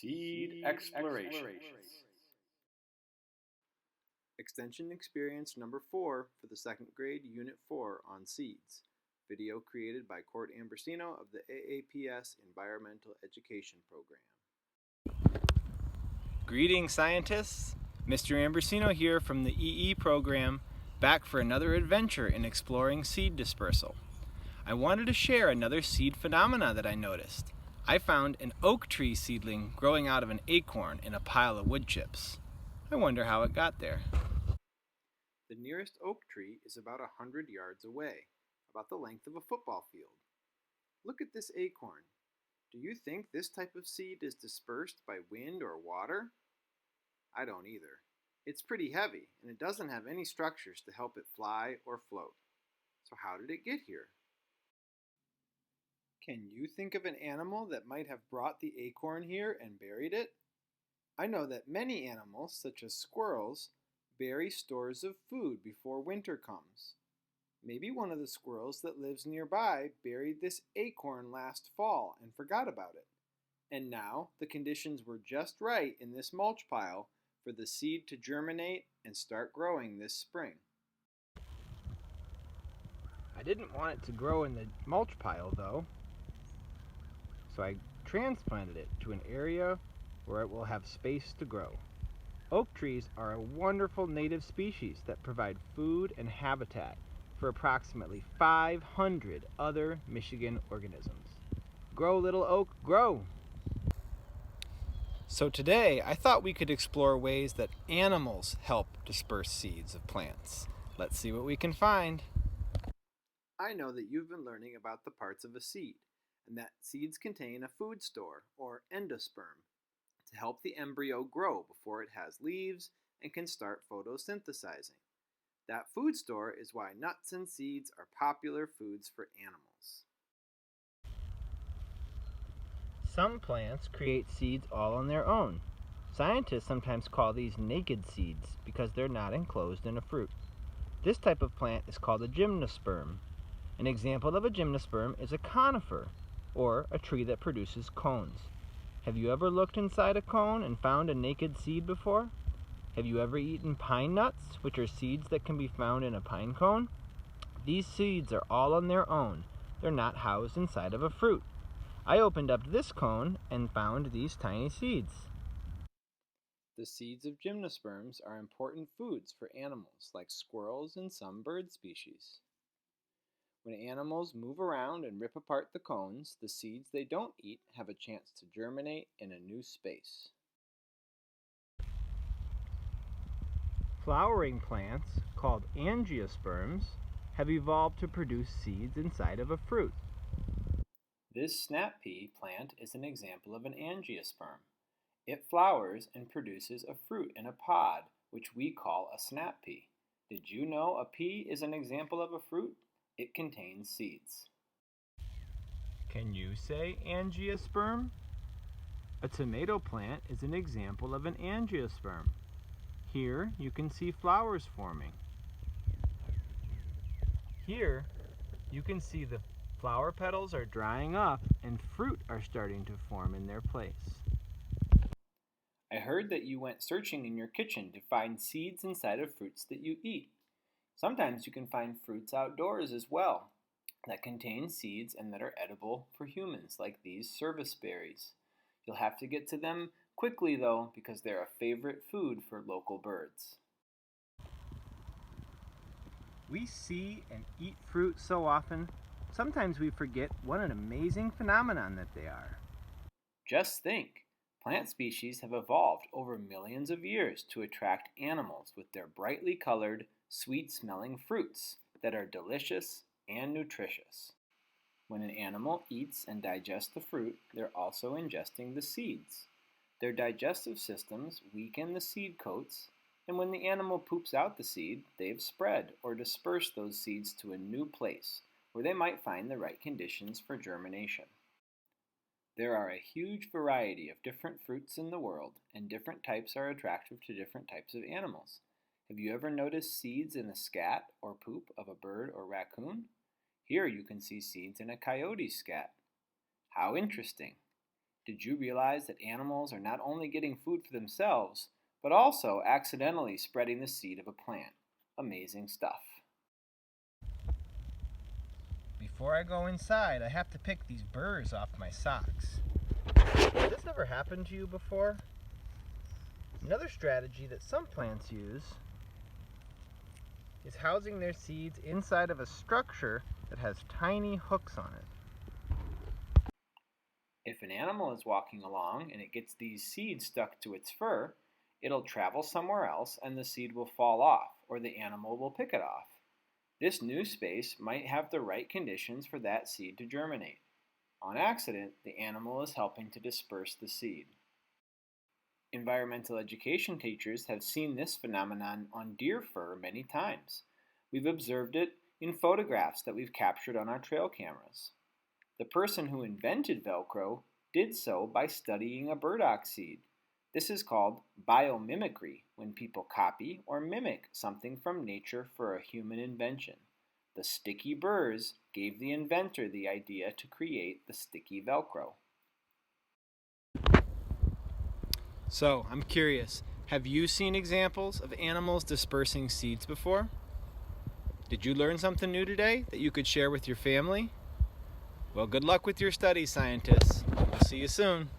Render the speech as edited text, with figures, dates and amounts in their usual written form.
Seed Exploration. Extension Experience number 4 for the 2nd grade, Unit 4 on seeds. Video created by Court Ambrosino of the AAPS Environmental Education Program. Greetings, scientists! Mr. Ambrosino here from the EE program, back for another adventure in exploring seed dispersal. I wanted to share another seed phenomena that I noticed. I found an oak tree seedling growing out of an acorn in a pile of wood chips. I wonder how it got there. The nearest oak tree is about 100 yards away, about the length of a football field. Look at this acorn. Do you think this type of seed is dispersed by wind or water? I don't either. It's pretty heavy, and it doesn't have any structures to help it fly or float. So how did it get here? Can you think of an animal that might have brought the acorn here and buried it? I know that many animals, such as squirrels, bury stores of food before winter comes. Maybe one of the squirrels that lives nearby buried this acorn last fall and forgot about it. And now the conditions were just right in this mulch pile for the seed to germinate and start growing this spring. I didn't want it to grow in the mulch pile though, so I transplanted it to an area where it will have space to grow. Oak trees are a wonderful native species that provide food and habitat for approximately 500 other Michigan organisms. Grow, little oak, grow! So today, I thought we could explore ways that animals help disperse seeds of plants. Let's see what we can find. I know that you've been learning about the parts of a seed, and that seeds contain a food store, or endosperm, to help the embryo grow before it has leaves and can start photosynthesizing. That food store is why nuts and seeds are popular foods for animals. Some plants create seeds all on their own. Scientists sometimes call these naked seeds because they're not enclosed in a fruit. This type of plant is called a gymnosperm. An example of a gymnosperm is a conifer, or a tree that produces cones. Have you ever looked inside a cone and found a naked seed before? Have you ever eaten pine nuts, which are seeds that can be found in a pine cone? These seeds are all on their own. They're not housed inside of a fruit. I opened up this cone and found these tiny seeds. The seeds of gymnosperms are important foods for animals like squirrels and some bird species. When animals move around and rip apart the cones, the seeds they don't eat have a chance to germinate in a new space. Flowering plants, called angiosperms, have evolved to produce seeds inside of a fruit. This snap pea plant is an example of an angiosperm. It flowers and produces a fruit in a pod, which we call a snap pea. Did you know a pea is an example of a fruit? It contains seeds. Can you say angiosperm? A tomato plant is an example of an angiosperm. Here you can see flowers forming. Here you can see the flower petals are drying up and fruit are starting to form in their place. I heard that you went searching in your kitchen to find seeds inside of fruits that you eat. Sometimes you can find fruits outdoors as well that contain seeds and that are edible for humans, like these service berries. You'll have to get to them quickly though, because they're a favorite food for local birds. We see and eat fruit so often, sometimes we forget what an amazing phenomenon that they are. Just think, plant species have evolved over millions of years to attract animals with their brightly colored, sweet-smelling fruits that are delicious and nutritious. When an animal eats and digests the fruit, they're also ingesting the seeds. Their digestive systems weaken the seed coats, and when the animal poops out the seed, they've spread or dispersed those seeds to a new place where they might find the right conditions for germination. There are a huge variety of different fruits in the world, and different types are attractive to different types of animals. Have you ever noticed seeds in the scat or poop of a bird or raccoon? Here you can see seeds in a coyote's scat. How interesting! Did you realize that animals are not only getting food for themselves, but also accidentally spreading the seed of a plant? Amazing stuff. Before I go inside, I have to pick these burrs off my socks. Has this ever happened to you before? Another strategy that some plants use is housing their seeds inside of a structure that has tiny hooks on it. If an animal is walking along and it gets these seeds stuck to its fur, it'll travel somewhere else and the seed will fall off, or the animal will pick it off. This new space might have the right conditions for that seed to germinate. On accident, the animal is helping to disperse the seed. Environmental education teachers have seen this phenomenon on deer fur many times. We've observed it in photographs that we've captured on our trail cameras. The person who invented Velcro did so by studying a burdock seed. This is called biomimicry, when people copy or mimic something from nature for a human invention. The sticky burrs gave the inventor the idea to create the sticky Velcro. So, I'm curious, have you seen examples of animals dispersing seeds before? Did you learn something new today that you could share with your family? Well, good luck with your studies, scientists. We'll see you soon.